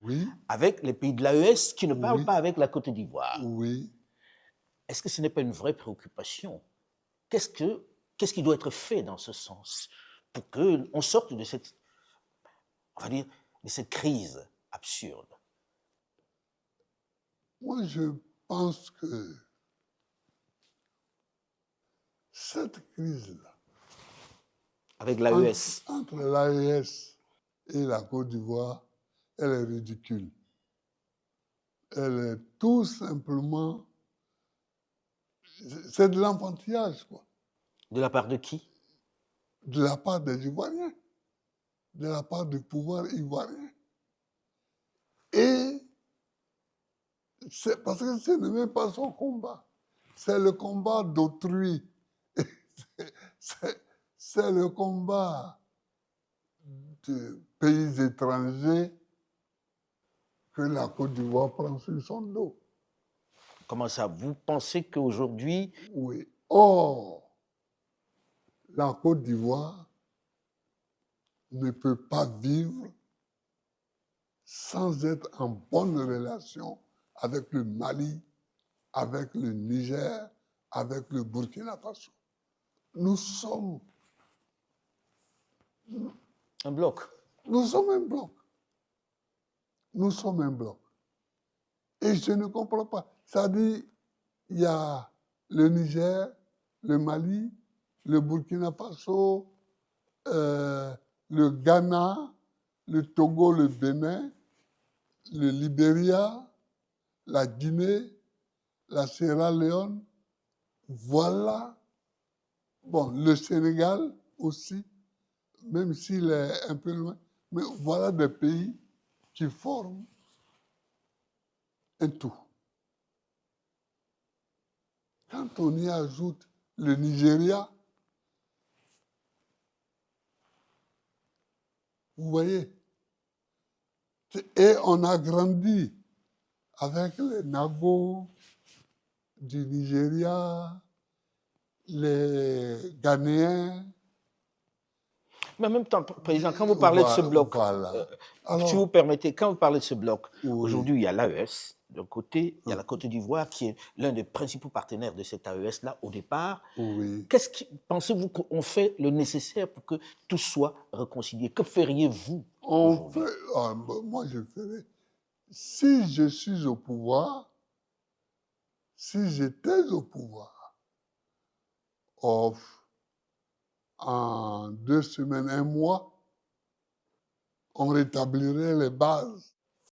Oui. avec les pays de l'AES qui ne parlent Oui. pas avec la Côte d'Ivoire. Oui. Est-ce que ce n'est pas une vraie préoccupation? Qu'est-ce qui doit être fait dans ce sens pour qu'on sorte de cette, on va dire, de cette crise absurde? Moi, je pense que cette crise-là, Avec l'AES. entre l'AES et la Côte d'Ivoire, elle est ridicule. Elle est tout simplement... C'est de l'enfantillage, quoi. De la part de qui? De la part des Ivoiriens, de la part du pouvoir ivoirien. Et c'est parce que ce n'est même pas son combat. C'est le combat d'autrui. C'est le combat de pays étrangers que la Côte d'Ivoire prend sur son dos. Comment ça? Vous pensez qu'aujourd'hui... Oui. Or, la Côte d'Ivoire ne peut pas vivre sans être en bonne relation avec le Mali, avec le Niger, avec le Burkina Faso. Nous sommes Un bloc. Nous sommes un bloc. Nous sommes un bloc. Et je ne comprends pas. C'est-à-dire, il y a le Niger, le Mali, le Burkina Faso, le Ghana, le Togo, le Bénin, le Libéria, la Guinée, la Sierra Leone. Voilà. Bon, le Sénégal aussi, même s'il est un peu loin. Mais voilà des pays qui forment un tout. Quand on y ajoute le Nigeria, vous voyez, et on a grandi avec les Nagos du Nigeria, les Ghanéens. Mais en même temps, Président, quand vous parlez de ce bloc, Voilà. si vous permettez, quand vous parlez de ce bloc, Oui. aujourd'hui, il y a l'AES. D'un côté, il y a la Côte d'Ivoire qui est l'un des principaux partenaires de cet AES-là au départ. Oui. Pensez-vous qu'on fait le nécessaire pour que tout soit réconcilié? Que feriez-vous aujourd'hui? Moi, je ferais. Si je suis au pouvoir, si j'étais au pouvoir, en 2 semaines, un mois, on rétablirait les bases